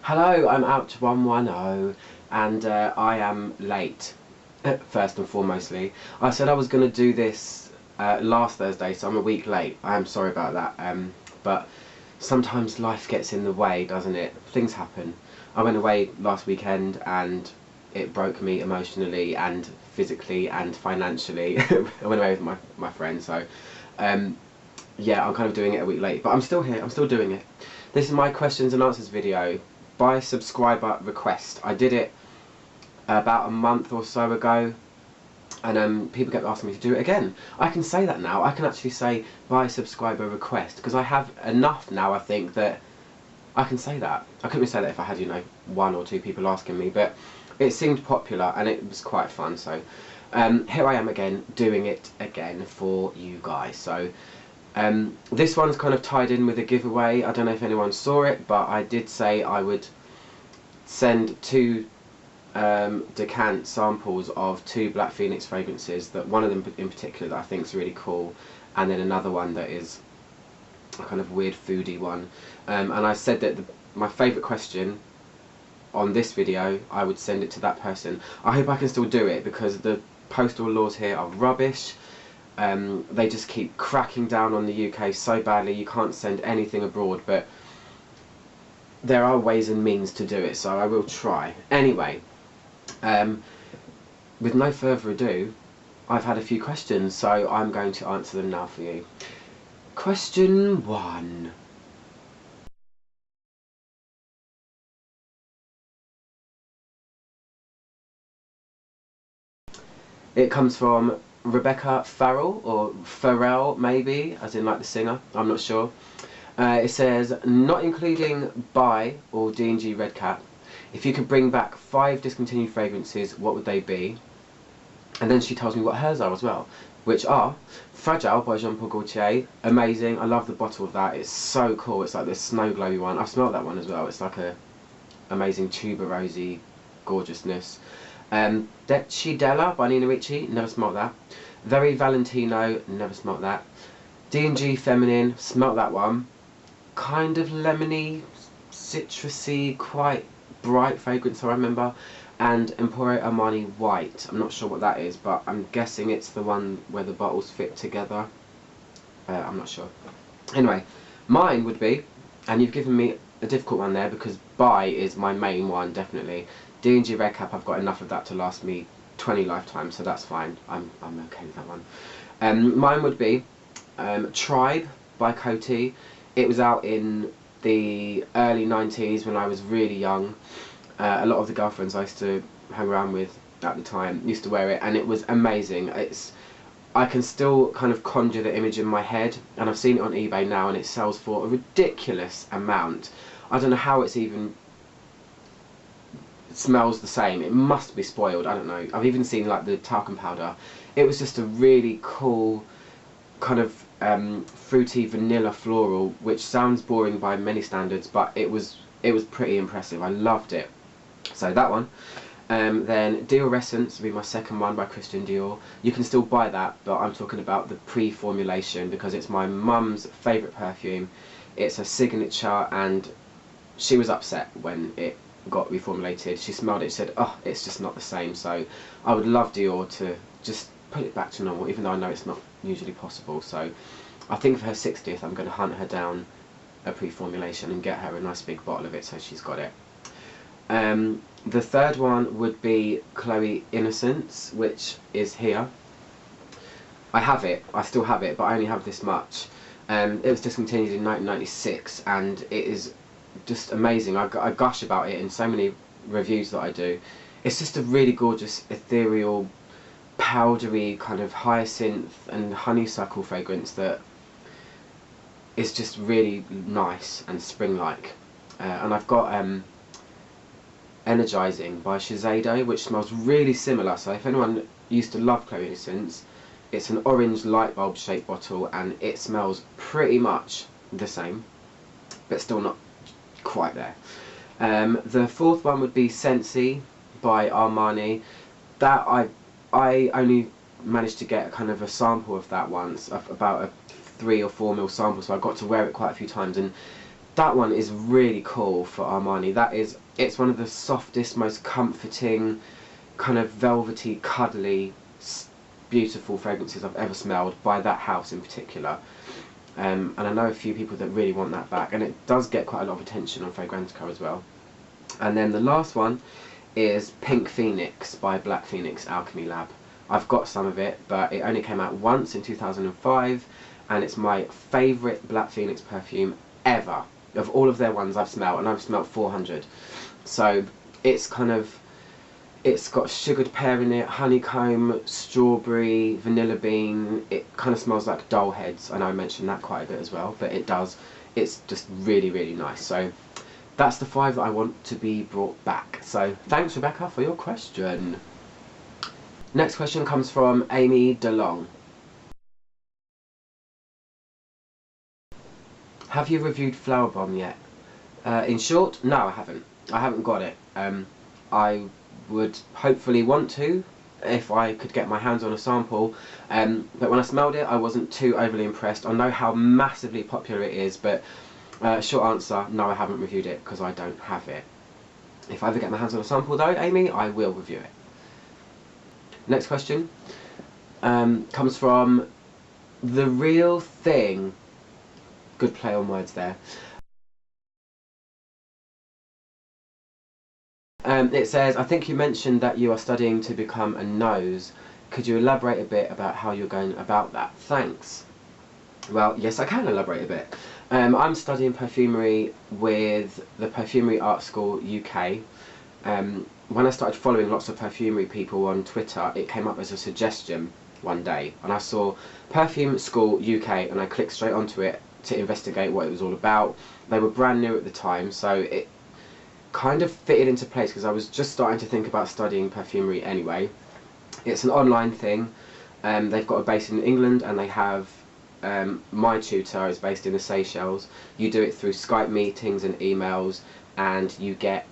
Hello, I'm Ouch110 and I am late, first and foremostly. I said I was going to do this last Thursday, so I'm a week late. I am sorry about that, but sometimes life gets in the way, doesn't it? Things happen. I went away last weekend and it broke me emotionally and physically and financially. I went away with my friend, so yeah, I'm kind of doing it a week late, but I'm still here, I'm still doing it. This is my questions and answers video by subscriber request. I did it about a month or so ago, and people kept asking me to do it again. I can say that now. I can actually say by subscriber request because I have enough now, I think, that I can say that. I couldn't say that if I had, you know, 1 or 2 people asking me, but it seemed popular and it was quite fun, so here I am again doing it again for you guys. So this one's kind of tied in with a giveaway. I don't know if anyone saw it, but I did say I would send 2 decant samples of 2 Black Phoenix fragrances, that one of them in particular that I think is really cool, and then another one that is a kind of weird foodie one, and I said that my favourite question on this video, I would send it to that person. I hope I can still do it because the postal laws here are rubbish. They just keep cracking down on the UK so badly. You can't send anything abroad, but there are ways and means to do it, so I will try. Anyway, with no further ado, I've had a few questions, so I'm going to answer them now for you. Question 1. It comes from Rebecca Farrell, or Farrell maybe, as in like the singer, I'm not sure. It says, not including Buy or DNG Red Cap, if you could bring back 5 discontinued fragrances, what would they be? And then she tells me what hers are as well, which are Fragile by Jean Paul Gaultier, amazing, I love the bottle of that, it's so cool, it's like this snow glowy one. I've smelled that one as well, it's like a amazing tuberosy gorgeousness. Decidella by Nina Ricci, never smelt that. Very Valentino, never smelt that. DNG Feminine, smelt that one. Kind of lemony, citrusy, quite bright fragrance I remember. And Emporio Armani White, I'm not sure what that is, but I'm guessing it's the one where the bottles fit together. I'm not sure. Anyway, mine would be, and you've given me a difficult one there because Buy is my main one, definitely. DNG Red Cap, I've got enough of that to last me 20 lifetimes, so that's fine. I'm okay with that one. Mine would be Tribe by Coty. It was out in the early 90s when I was really young. A lot of the girlfriends I used to hang around with at the time used to wear it, and it was amazing. I can still kind of conjure the image in my head, and I've seen it on eBay now, and it sells for a ridiculous amount. I don't know how it's even smells the same. It must be spoiled, I don't know. I've even seen like the talcum powder. It was just a really cool kind of fruity vanilla floral, which sounds boring by many standards, but it was pretty impressive. I loved it. So that one. Then Dior Essence would be my second one by Christian Dior. You can still buy that, but I'm talking about the pre-formulation because it's my mum's favourite perfume. It's a signature, and she was upset when it got reformulated. She smelled it, she said, oh, it's just not the same. So I would love Dior to just put it back to normal, even though I know it's not usually possible. So I think for her 60th I'm going to hunt her down a pre-formulation and get her a nice big bottle of it so she's got it. The third one would be Chloe Innocence, which is here. I have it, I still have it, but I only have this much. It was discontinued in 1996 and it is just amazing. I gush about it in so many reviews that I do. It's just a really gorgeous, ethereal, powdery kind of hyacinth and honeysuckle fragrance that is just really nice and spring-like. And I've got Energizing by Shiseido, which smells really similar. So if anyone used to love Chloe Innocence, it's an orange light bulb shaped bottle and it smells pretty much the same, but still not quite there. The fourth one would be Sensi by Armani. That I only managed to get kind of a sample of that once, about a 3 or 4 ml sample, so I got to wear it quite a few times, and that one is really cool for Armani. It's one of the softest, most comforting, kind of velvety, cuddly, beautiful fragrances I've ever smelled by that house in particular. And I know a few people that really want that back, and it does get quite a lot of attention on Fragrantica as well. And then the last one is Pink Phoenix by Black Phoenix Alchemy Lab. I've got some of it, but it only came out once in 2005, and it's my favourite Black Phoenix perfume ever. Of all of their ones I've smelled, and I've smelled 400. So it's got sugared pear in it, honeycomb, strawberry, vanilla bean. It kind of smells like doll heads. I know I mentioned that quite a bit as well, but it does. It's just really, really nice. So that's the 5 that I want to be brought back. So thanks, Rebecca, for your question. Next question comes from Amy DeLong. Have you reviewed Flowerbomb yet? In short, no, I haven't. I haven't got it. I would hopefully want to if I could get my hands on a sample, but when I smelled it I wasn't too overly impressed. I know how massively popular it is, but short answer, no, I haven't reviewed it because I don't have it. If I ever get my hands on a sample though, Amy, I will review it. Next question comes from The Real Thing. Good play on words there. It says, I think you mentioned that you are studying to become a nose. Could you elaborate a bit about how you're going about that? Thanks. Well, yes, I can elaborate a bit. I'm studying perfumery with the Perfumery Art School UK. When I started following lots of perfumery people on Twitter, it came up as a suggestion one day, and I saw Perfume School UK, and I clicked straight onto it to investigate what it was all about. They were brand new at the time, so it kind of fitted into place because I was just starting to think about studying perfumery anyway. It's an online thing. They've got a base in England, and they have my tutor is based in the Seychelles. You do it through Skype meetings and emails, and you get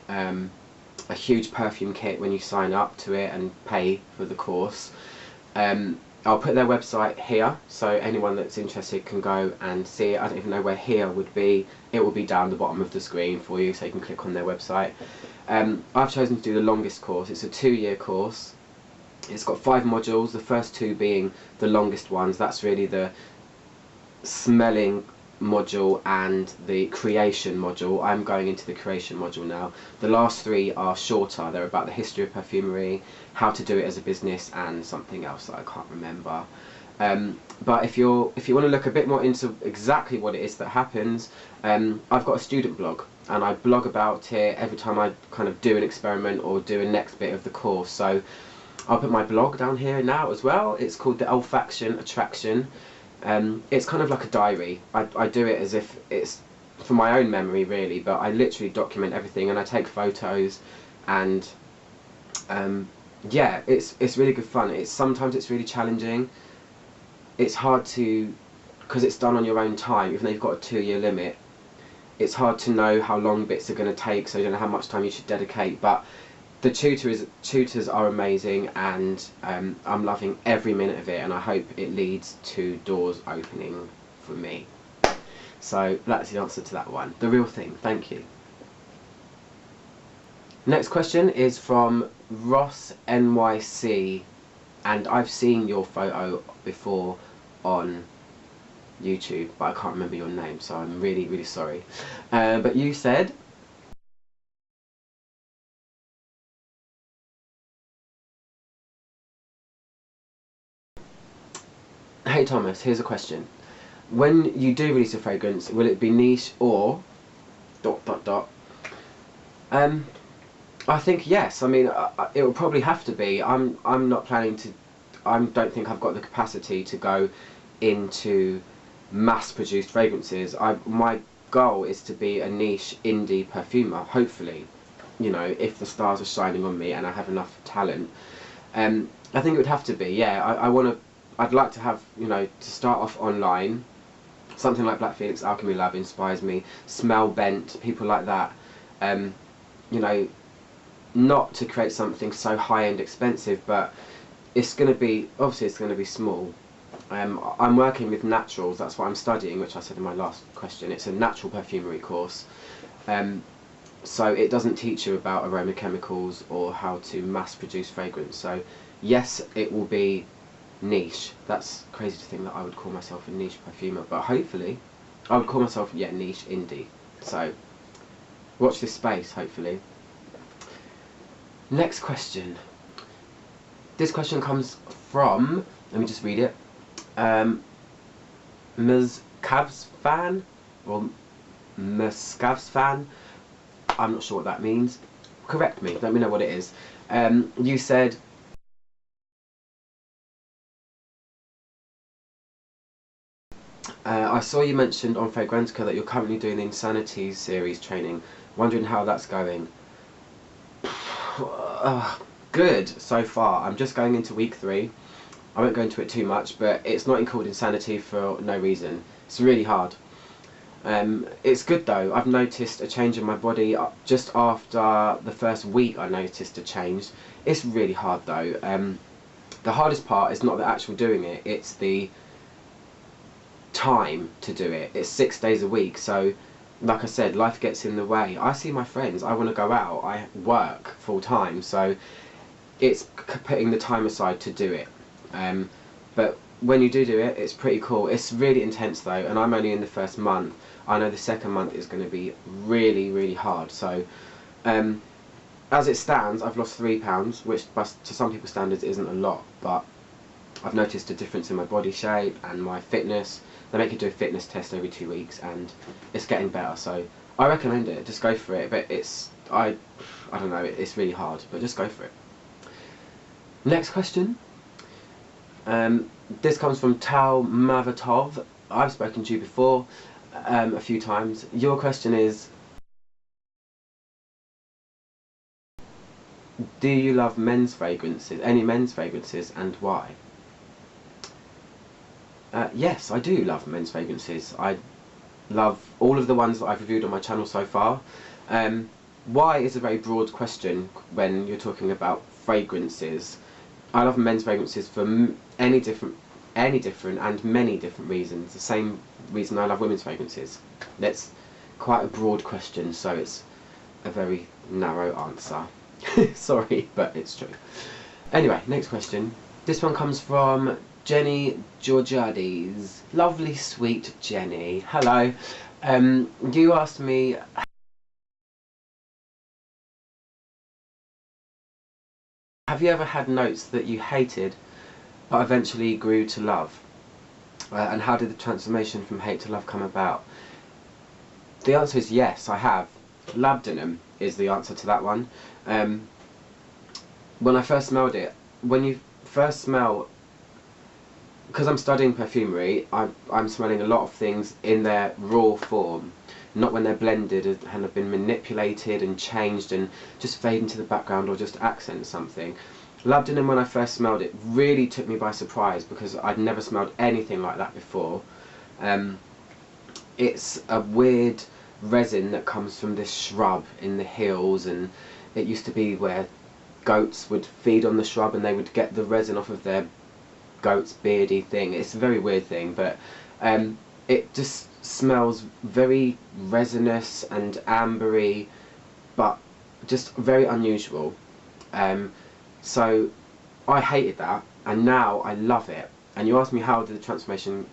a huge perfume kit when you sign up to it and pay for the course. I'll put their website here, so anyone that's interested can go and see it. I don't even know where here would be. It will be down the bottom of the screen for you, so you can click on their website. I've chosen to do the longest course. It's a 2-year course. It's got 5 modules, the first 2 being the longest ones. That's really the smelling module and the creation module. I'm going into the creation module now. The last 3 are shorter. They're about the history of perfumery, how to do it as a business, and something else that I can't remember. But if you want to look a bit more into exactly what it is that happens, I've got a student blog, and I blog about it every time I kind of do an experiment or do a next bit of the course. So I'll put my blog down here now as well. It's called The Olfaction Attraction. It's kind of like a diary. I do it as if it's for my own memory really, but I literally document everything, and I take photos, and yeah, it's really good fun. Sometimes it's really challenging. It's hard to, because it's done on your own time, even though you've got a 2-year limit, it's hard to know how long bits are going to take, so you don't know how much time you should dedicate. But the tutors are amazing, and I'm loving every minute of it, and I hope it leads to doors opening for me. So that's the answer to that one. The Real Thing. Thank you. Next question is from Ross NYC, and I've seen your photo before on YouTube, but I can't remember your name, so I'm really, really sorry. But you said, hey Thomas, here's a question. When you do release a fragrance, will it be niche or ... I think yes. I mean, it will probably have to be. I'm not planning to. I don't think I've got the capacity to go into mass-produced fragrances. My goal is to be a niche indie perfumer. Hopefully, you know, if the stars are shining on me and I have enough talent. I think it would have to be. Yeah, I'd like to have, you know, to start off online. Something like Black Phoenix Alchemy Lab inspires me. Smell Bent, people like that. You know, not to create something so high-end expensive, but it's going to be, obviously it's going to be small, I'm working with naturals, that's what I'm studying, which I said in my last question. It's a natural perfumery course. So it doesn't teach you about aroma chemicals or how to mass produce fragrance. So yes, it will be niche. That's crazy to think that I would call myself a niche perfumer, but hopefully I would call myself, yeah, niche indie. So watch this space, hopefully. Next question. This question comes from, let me just read it, Ms. Cavs fan, or Ms. Cavs fan. I'm not sure what that means. Correct me, let me know what it is. You said, I saw you mentioned on Fragrantica that you're currently doing the Insanity series training. Wondering how that's going. Good so far. I'm just going into week 3. I won't go into it too much, but it's not called Insanity for no reason. It's really hard. It's good though. I've noticed a change in my body just after the first week. I noticed a change. It's really hard though. The hardest part is not the actual doing it, it's the time to do it. It's 6 days a week, so like I said, life gets in the way. I see my friends, I want to go out, I work full time, so it's putting the time aside to do it. But when you do it, it's pretty cool. It's really intense though, and I'm only in the first month. I know the second month is going to be really, really hard. So as it stands, I've lost £3, which to some people's standards isn't a lot, but I've noticed a difference in my body shape and my fitness. They make you do a fitness test every 2 weeks, and it's getting better. So I recommend it. Just go for it. But I don't know. It's really hard, but just go for it. Next question. This comes from Tal Mavatov. I've spoken to you before a few times. Your question is, do you love men's fragrances? Any men's fragrances, and why? Yes, I do love men's fragrances. I love all of the ones that I've reviewed on my channel so far. Why is a very broad question when you're talking about fragrances. I love men's fragrances for any different and many different reasons. The same reason I love women's fragrances. That's quite a broad question, so it's a very narrow answer. Sorry, but it's true. Anyway, next question. This one comes from Jenny Georgiades. Lovely, sweet Jenny. Hello. You asked me, have you ever had notes that you hated but eventually grew to love? And how did the transformation from hate to love come about? The answer is yes, I have. Labdanum is the answer to that one. When I first smelled it, when you first smell, because I'm studying perfumery, I'm smelling a lot of things in their raw form, not when they're blended and have been manipulated and changed and just fade into the background or just accent something. Labdanum, when I first smelled it, really took me by surprise because I'd never smelled anything like that before. It's a weird resin that comes from this shrub in the hills, and it used to be where goats would feed on the shrub and they would get the resin off of their goat's beardy thing. It's a very weird thing, but it just smells very resinous and ambery, but just very unusual. So I hated that, and now I love it. And you asked me how did the transformation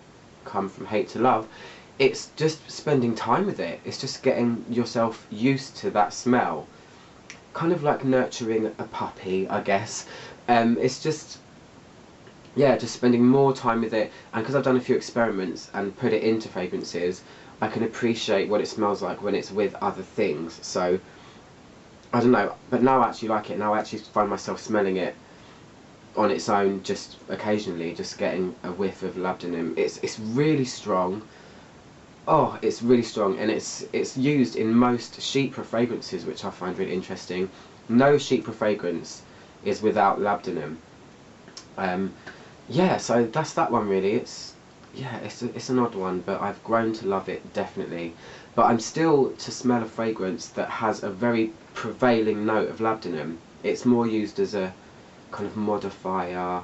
come from hate to love. It's just spending time with it. It's just getting yourself used to that smell. Kind of like nurturing a puppy, I guess. It's just, yeah, just spending more time with it. And because I've done a few experiments and put it into fragrances, I can appreciate what it smells like when it's with other things. So I don't know, but now I actually like it. Now I actually find myself smelling it on its own, just occasionally, just getting a whiff of labdanum. It's really strong. Oh, it's really strong, and it's used in most chypre fragrances, which I find really interesting. No chypre fragrance is without labdanum. Yeah, so that's that one really. It's an odd one, but I've grown to love it, definitely. But I'm still to smell a fragrance that has a very prevailing note of labdanum. It's more used as a kind of modifier,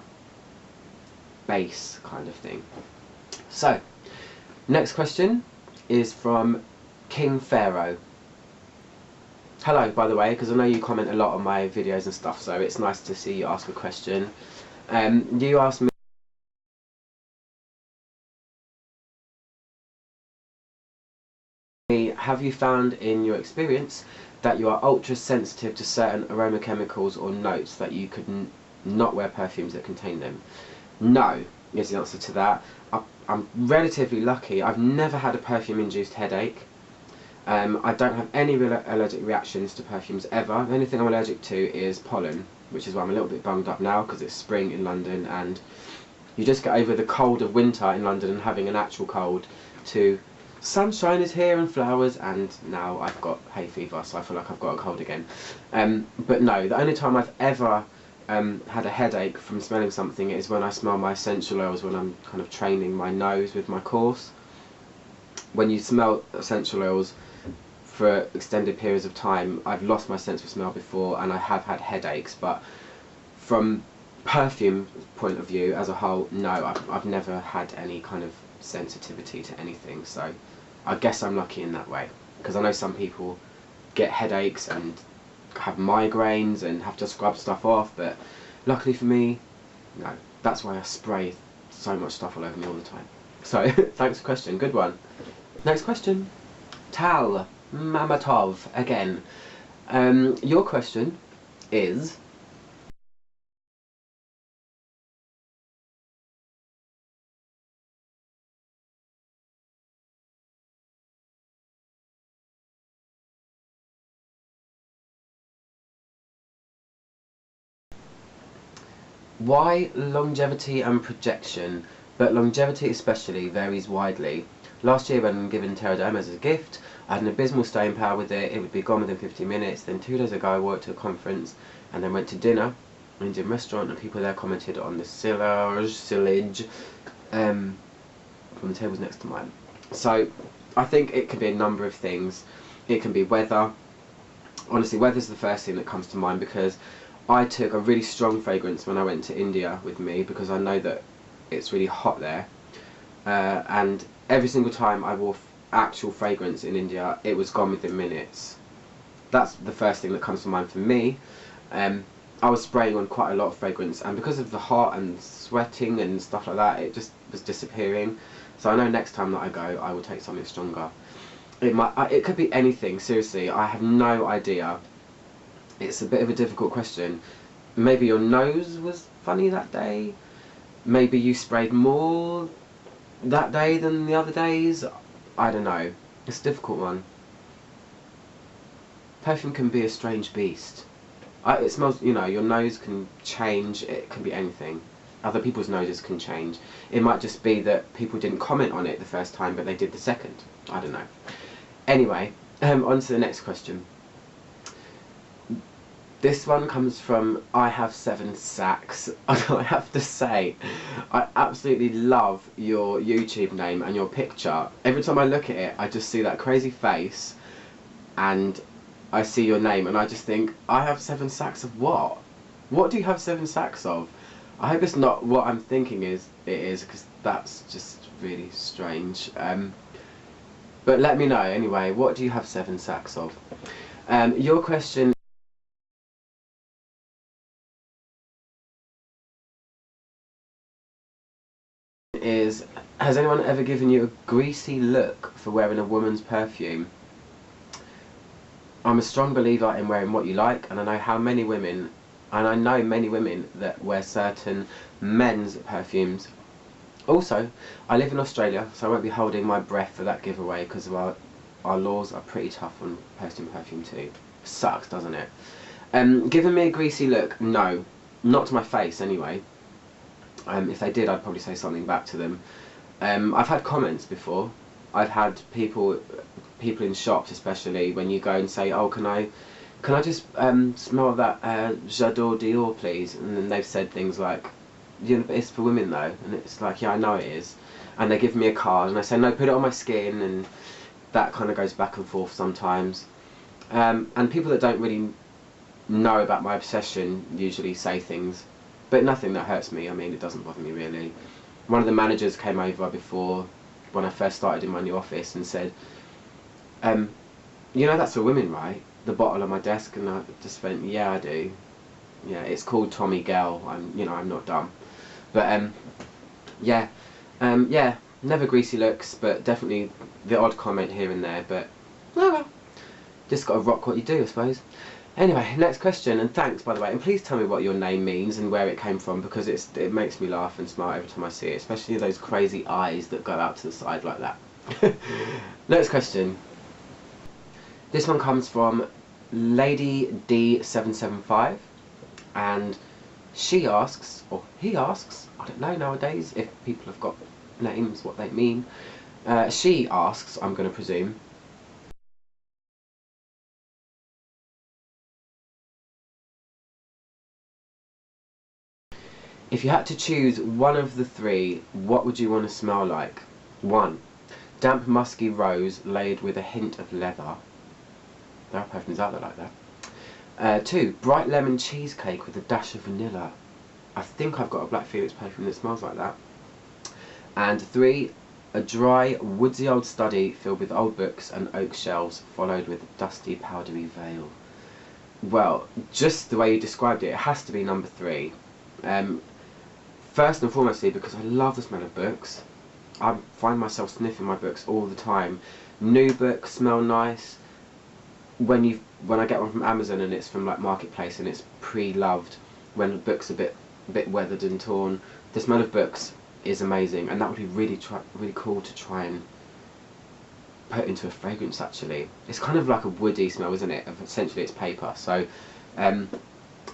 base kind of thing. So, next question is from King Pharaoh. Hello, by the way, because I know you comment a lot on my videos and stuff, so it's nice to see you ask a question. You asked me, have you found in your experience that you are ultra sensitive to certain aroma chemicals or notes that you could not wear perfumes that contain them? No, is the answer to that. I'm relatively lucky. I've never had a perfume induced headache. I don't have any real allergic reactions to perfumes ever. The only thing I'm allergic to is pollen, which is why I'm a little bit bunged up now, because it's spring in London and you just get over the cold of winter in London and having an actual cold to sunshine is here and flowers, and now I've got hay fever, so I feel like I've got a cold again. But no, the only time I've ever had a headache from smelling something is when I smell my essential oils when I'm kind of training my nose with my course. When you smell essential oils for extended periods of time, I've lost my sense of smell before and I have had headaches, but from perfume point of view as a whole, no, I've never had any kind of sensitivity to anything, so I guess I'm lucky in that way, because I know some people get headaches and have migraines and have to scrub stuff off, but luckily for me, no. That's why I spray so much stuff all over me all the time. So thanks for the question, good one. Next question, Tal Mamatov again. Your question is, why longevity and projection, but longevity especially, varies widely? Last year when given Terradome as a gift, I had an abysmal staying power with it. It would be gone within 15 minutes. Then 2 days ago I worked to a conference and then went to dinner, an Indian restaurant, and people there commented on the silage from the tables next to mine. So I think it could be a number of things. It can be weather. Honestly, weather's the first thing that comes to mind, because I took a really strong fragrance when I went to India with me, because I know that it's really hot there, and every single time I wore actual fragrance in India, it was gone within minutes. That's the first thing that comes to mind for me. I was spraying on quite a lot of fragrance, and because of the hot and sweating and stuff like that, it just was disappearing. So I know next time that I go, I will take something stronger. It could be anything, seriously, I have no idea. It's a bit of a difficult question. Maybe your nose was funny that day. Maybe you sprayed more that day than the other days. I don't know. It's a difficult one. Perfume can be a strange beast. It smells, you know, your nose can change. It can be anything. Other people's noses can change. It might just be that people didn't comment on it the first time, but they did the second. I don't know. Anyway, on to the next question. This one comes from I Have 7 Sacks. I have to say, I absolutely love your YouTube name and your picture. Every time I look at it, I just see that crazy face and I see your name and I just think, I have 7 sacks of what? What do you have 7 sacks of? I hope it's not what I'm thinking it is, because that's just really strange. But let me know anyway, what do you have 7 sacks of? Your question is, has anyone ever given you a greasy look for wearing a woman's perfume? I'm a strong believer in wearing what you like, and I know many women that wear certain men's perfumes. Also, I live in Australia, so I won't be holding my breath for that giveaway, because of our laws are pretty tough on posting perfume too. Sucks, doesn't it? Giving me a greasy look? No. Not to my face anyway. If they did, I'd probably say something back to them. I've had comments before. I've had people in shops, especially, when you go and say, oh, can I just smell that J'adore Dior, please? And then they've said things like, yeah, but it's for women though. And it's like, yeah, I know it is. And they give me a card and I say, no, put it on my skin, and that kind of goes back and forth sometimes. And people that don't really know about my obsession usually say things, but nothing that hurts me. I mean, it doesn't bother me really. one of the managers came over before, when I first started in my new office, and said, you know that's for women, right? The bottle on my desk. And I just went, yeah, I do. Yeah, it's called Tommy Girl. I'm not dumb. But yeah, yeah, never greasy looks, but definitely the odd comment here and there. But oh well, just got to rock what you do, I suppose. Anyway, next question, and thanks by the way, and please tell me what your name means and where it came from, because it makes me laugh and smile every time I see it, especially those crazy eyes that go out to the side like that. Next question. This one comes from Lady D775, and she asks, or he asks, I don't know nowadays if people have got names, what they mean. She asks, I'm going to presume, if you had to choose one of the three, what would you want to smell like? 1. Damp musky rose layered with a hint of leather. There are perfumes out there like that. 2. Bright lemon cheesecake with a dash of vanilla. I think I've got a Black Phoenix perfume that smells like that. And 3. A dry, woodsy old study filled with old books and oak shelves, followed with a dusty, powdery veil. Well, just the way you described it, it has to be number 3. First and foremostly because I love the smell of books. I find myself sniffing my books all the time. New books smell nice. When I get one from Amazon and it's from like Marketplace and it's pre-loved, when the book's a bit weathered and torn, the smell of books is amazing, and that would be really cool to try and put into a fragrance. Actually, it's kind of like a woody smell, isn't it? Essentially, it's paper. So,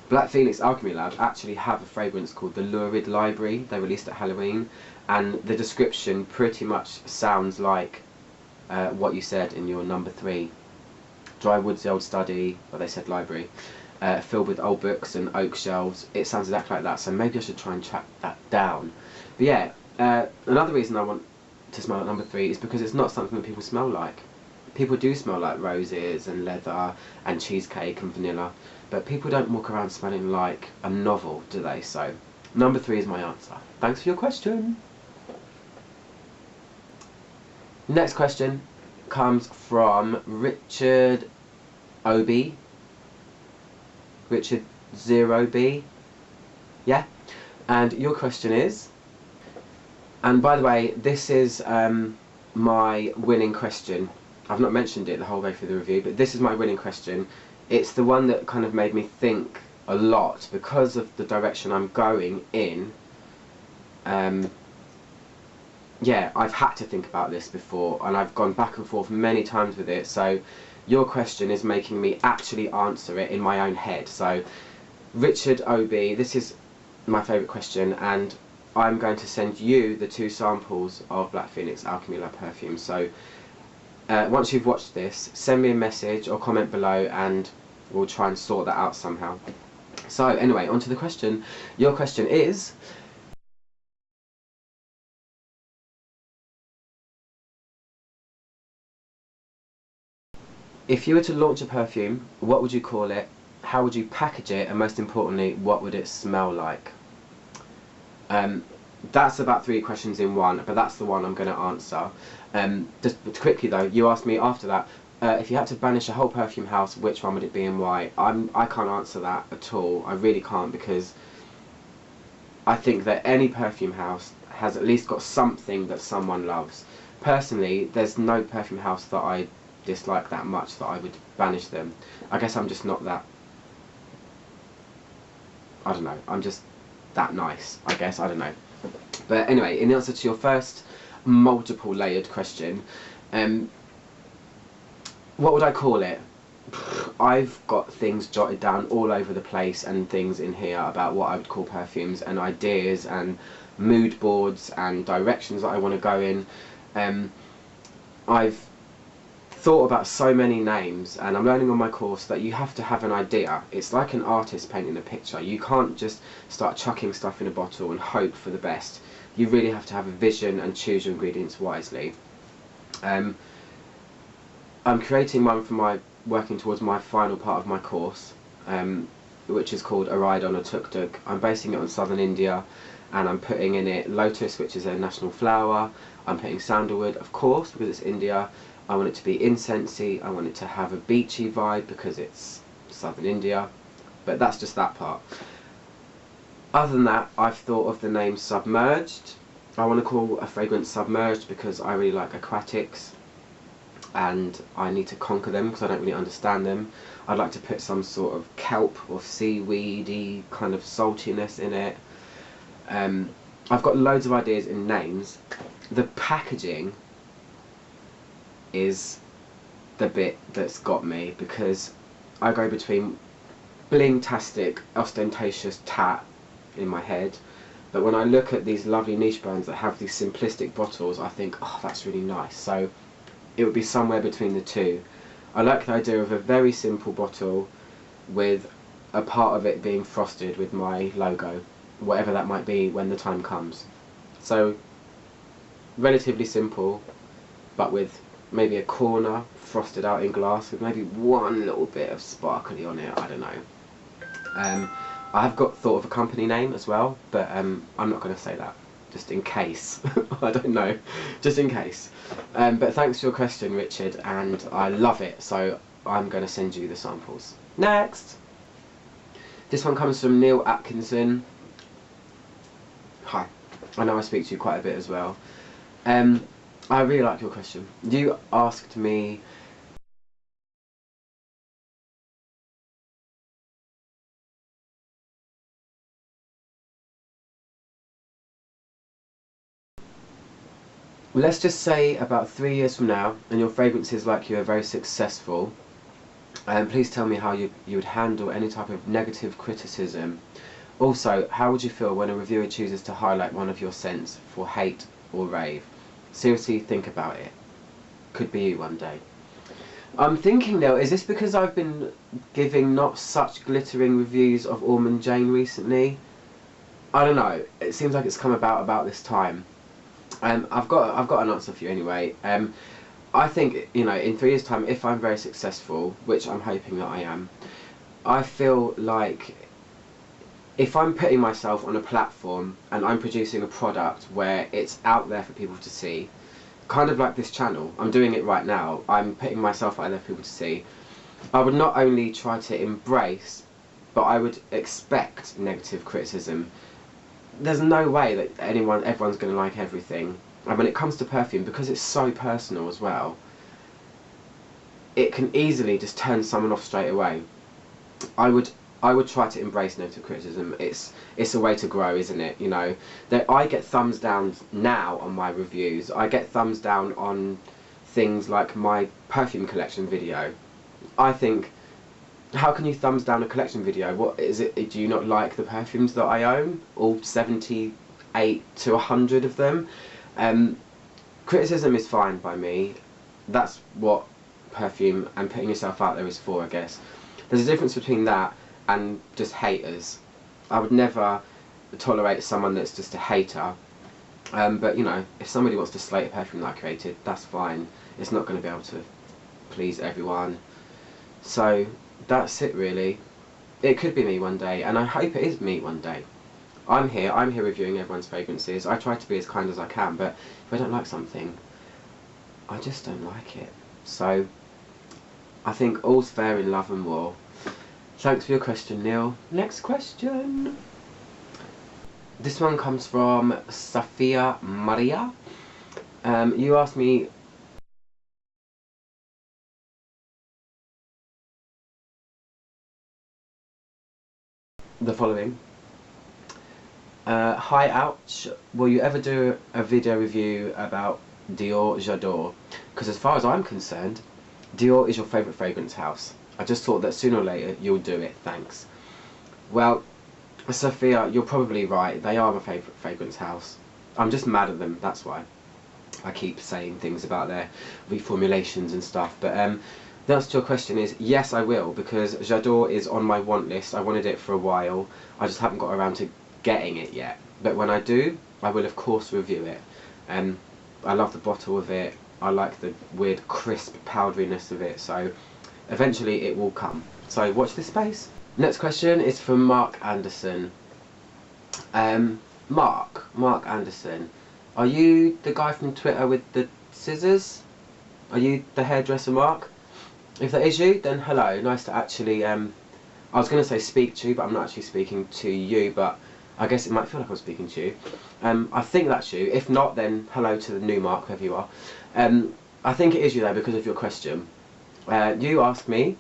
Black Phoenix Alchemy Lab actually have a fragrance called the Lurid Library. They released at Halloween, and the description pretty much sounds like what you said in your number 3. Dry woodsy old study, well they said library, filled with old books and oak shelves. It sounds exactly like that, so maybe I should try and track that down. But yeah, another reason I want to smell like number 3 is because it's not something that people smell like. People do smell like roses and leather and cheesecake and vanilla, but people don't walk around smelling like a novel, do they? So, number 3 is my answer. Thanks for your question. Next question comes from Richard OB. Richard 0B. Yeah? And your question is... And by the way, this is my winning question. I've not mentioned it the whole way through the review, but this is my winning question. It's the one that kind of made me think a lot because of the direction I'm going in. Yeah, I've had to think about this before, and I've gone back and forth many times with it, so your question is making me actually answer it in my own head. So, Richard OB, this is my favourite question, and I'm going to send you the 2 samples of Black Phoenix Alchemy Lab perfume. So, once you've watched this, send me a message or comment below and we'll try and sort that out somehow. So anyway, on to the question. Your question is... If you were to launch a perfume, what would you call it? How would you package it? And most importantly, what would it smell like? That's about 3 questions in one, but that's the one I'm going to answer. Just quickly though, you asked me after that, if you had to banish a whole perfume house, which one would it be and why? I can't answer that at all. I really can't, because I think that any perfume house has at least got something that someone loves. Personally, there's no perfume house that I dislike that much that I would banish them. I guess I'm just not that... I don't know, I'm just that nice, I guess, I don't know. But anyway, in answer to your first multiple layered question, what would I call it? I've got things jotted down all over the place and things in here about what I would call perfumes and ideas and mood boards and directions that I want to go in. I've thought about so many names, and I'm learning on my course that you have to have an idea. It's like an artist painting a picture. You can't just start chucking stuff in a bottle and hope for the best. You really have to have a vision and choose your ingredients wisely. I'm creating one for working towards my final part of my course, which is called A Ride on a Tuk Tuk. I'm basing it on southern India, and I'm putting in it lotus, which is their national flower. I'm putting sandalwood, of course, because it's India. I want it to be incensey. I want it to have a beachy vibe because it's southern India. But that's just that part. Other than that, I've thought of the name Submerged. I want to call a fragrance Submerged because I really like aquatics and I need to conquer them because I don't really understand them. I'd like to put some sort of kelp or seaweedy kind of saltiness in it. I've got loads of ideas in names. The packaging is the bit that's got me because I go between bling-tastic, ostentatious tat in my head, but when I look at these lovely niche brands that have these simplistic bottles, I think, oh, that's really nice. So it would be somewhere between the two. I like the idea of a very simple bottle with a part of it being frosted with my logo, whatever that might be when the time comes. So relatively simple, but with maybe a corner frosted out in glass with maybe one little bit of sparkly on it, I don't know. I have got thought of a company name as well, but I'm not going to say that, just in case. I don't know, just in case. But thanks for your question, Richard, and I love it, so I'm going to send you the samples. Next! This one comes from Neil Atkinson. Hi. I know I speak to you quite a bit as well. I really like your question. You asked me let's just say about 3 years from now and your fragrances like you are very successful, please tell me how you would handle any type of negative criticism. Also, how would you feel when a reviewer chooses to highlight one of your scents for hate or rave? Seriously, think about it. Could be you one day. I'm thinking now, is this because I've been giving not such glittering reviews of Ormond Jane recently? I don't know, it seems like it's come about this time. I've got an answer for you anyway. I think, you know, in 3 years' time, if I'm very successful, which I'm hoping that I am, I feel like if I'm putting myself on a platform and I'm producing a product where it's out there for people to see, kind of like this channel, I'm doing it right now, I'm putting myself out there for people to see, I would not only try to embrace, but I would expect negative criticism. There's no way that everyone's going to like everything. And when it comes to perfume, because it's so personal as well, it can easily just turn someone off straight away. I would try to embrace negative criticism. It's a way to grow, isn't it? You know, that I get thumbs down now on my reviews. I get thumbs down on things like my perfume collection video. I think, how can you thumbs down a collection video? What is it? Do you not like the perfumes that I own? All 78 to 100 of them? Criticism is fine by me. That's what perfume and putting yourself out there is for, I guess. There's a difference between that and just haters. I would never tolerate someone that's just a hater. But you know, if somebody wants to slate a perfume that I created, that's fine. It's not going to be able to please everyone. So that's it really. It could be me one day, and I hope it is me one day. I'm here reviewing everyone's fragrances. I try to be as kind as I can, but if I don't like something, I just don't like it. So I think all's fair in love and war. Thanks for your question, Neil. Next question. This one comes from Sofia Maria. You asked me the following. Hi Ouch, will you ever do a video review about Dior J'adore? Because as far as I'm concerned, Dior is your favourite fragrance house. I just thought that sooner or later you'll do it, thanks. Well, Sophia, you're probably right, they are my favourite fragrance house. I'm just mad at them, that's why. I keep saying things about their reformulations and stuff, but the answer to your question is yes, I will, because J'adore is on my want list. I wanted it for a while, I just haven't got around to getting it yet, but when I do, I will of course review it. I love the bottle of it, I like the weird crisp powderiness of it, so eventually it will come. So watch this space. Next question is from Mark Anderson. Mark Anderson. Are you the guy from Twitter with the scissors? Are you the hairdresser Mark? If that is you, then hello. Nice to actually, I was going to say speak to you, but I'm not actually speaking to you, but I guess it might feel like I'm speaking to you. I think that's you. If not, then hello to the new Mark, whoever you are. I think it is you though, because of your question. You asked me,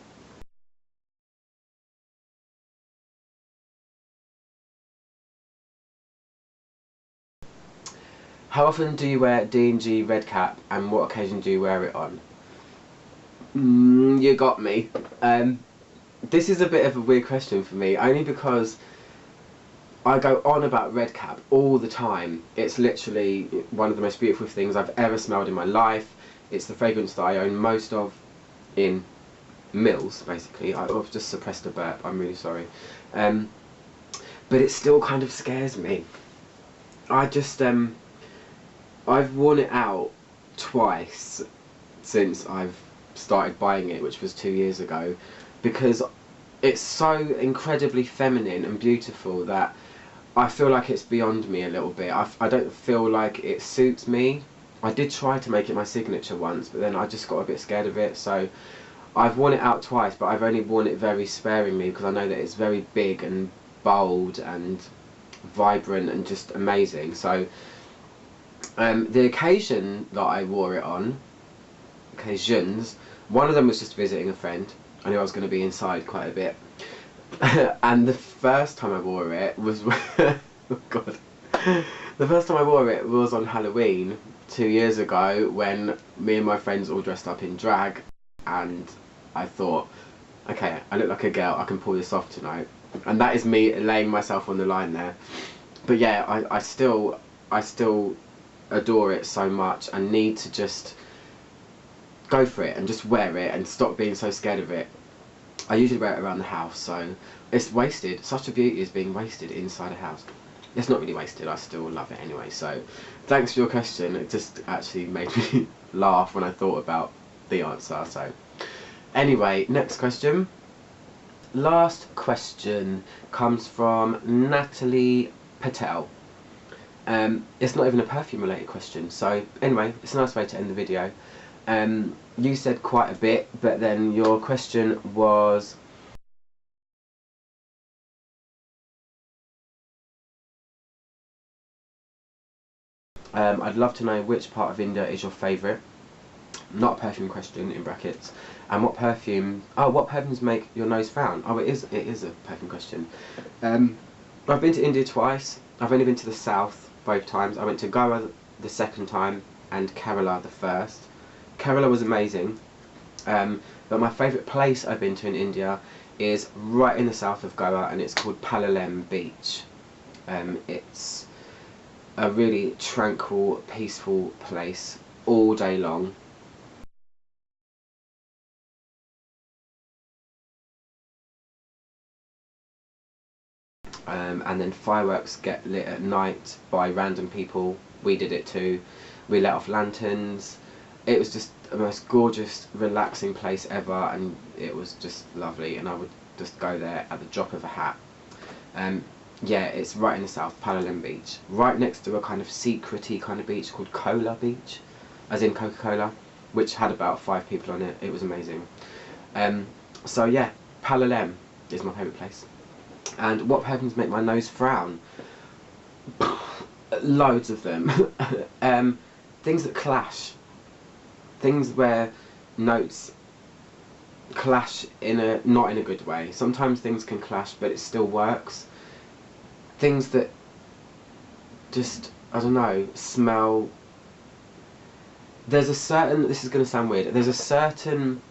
how often do you wear DNG Red Cap, and what occasion do you wear it on? You got me. This is a bit of a weird question for me, only because I go on about Red Cap all the time. It's literally one of the most beautiful things I've ever smelled in my life. It's the fragrance that I own most of in Mills, basically. I've just suppressed a burp, I'm really sorry. But it still kind of scares me. I've worn it out twice since I've started buying it, which was 2 years ago, because it's so incredibly feminine and beautiful that I feel like it's beyond me a little bit. I don't feel like it suits me. I did try to make it my signature once, but then I just got a bit scared of it, so I've worn it out twice, but I've only worn it very sparingly because I know that it's very big and bold and vibrant and just amazing. So the occasion that I wore it on, occasions, one of them was just visiting a friend. I knew I was going to be inside quite a bit. And the first time I wore it was oh god, the first time I wore it was on Halloween 2 years ago, when me and my friends all dressed up in drag, and I thought, okay, I look like a girl, I can pull this off tonight. And that is me laying myself on the line there. But yeah, I still adore it so much, and need to just go for it and just wear it and stop being so scared of it. I usually wear it around the house, so it's wasted. Such a beauty is being wasted inside a house. It's not really wasted, I still love it anyway. So thanks for your question. It just actually made me laugh when I thought about the answer. So anyway, next question. Last question comes from Natalie Patel. It's not even a perfume related question, so anyway, it's a nice way to end the video. You said quite a bit, but then your question was, I'd love to know which part of Vinda is your favourite. Not a perfume question, in brackets. And what perfumes make your nose frown? Oh, it is a perfume question. I've been to India twice. I've only been to the south both times. I went to Goa the second time and Kerala the first. Kerala was amazing, but my favourite place I've been to in India is right in the south of Goa, and it's called Palolem Beach. It's a really tranquil, peaceful place all day long. And then fireworks get lit at night by random people. We did it too. We let off lanterns. It was just the most gorgeous, relaxing place ever, and it was just lovely, and I would just go there at the drop of a hat. Yeah, it's right in the south, Palolem Beach, right next to a kind of secret-y kind of beach called Cola Beach, as in Coca-Cola, which had about 5 people on it. It was amazing. So yeah, Palolem is my favourite place. And what perfumes make my nose frown? Loads of them. Things that clash. Things where notes clash not in a good way. Sometimes things can clash, but it still works. Things that just, I don't know, smell. There's a certain, this is going to sound weird, there's a certain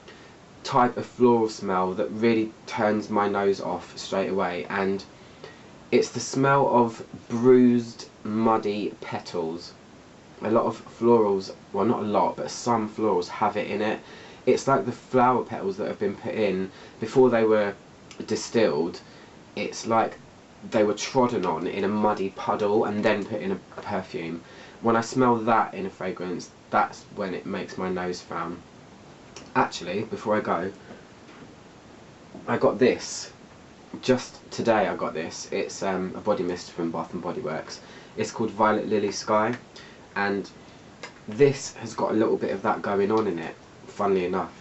type of floral smell that really turns my nose off straight away, and it's the smell of bruised, muddy petals. A lot of florals, well not a lot, but some florals have it in it. It's like the flower petals that have been put in before they were distilled. It's like they were trodden on in a muddy puddle and then put in a perfume. When I smell that in a fragrance, that's when it makes my nose frown. Actually, before I go, I got this. just today I got this. It's a body mist from Bath and Body Works. It's called Violet Lily Sky, and this has got a little bit of that going on in it, funnily enough.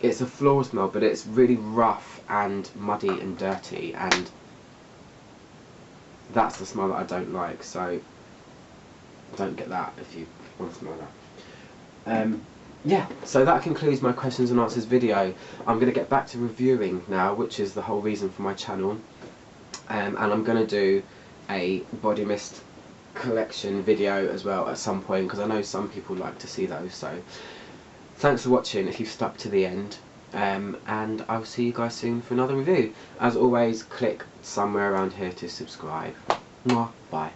It's a floral smell, but it's really rough and muddy and dirty, and that's the smell that I don't like, so don't get that if you want to smell that. Yeah, so that concludes my questions and answers video. I'm going to get back to reviewing now, which is the whole reason for my channel, and I'm going to do a body mist collection video as well at some point, because I know some people like to see those. So thanks for watching if you've stuck to the end, and I'll see you guys soon for another review. As always, click somewhere around here to subscribe. Mwah, bye.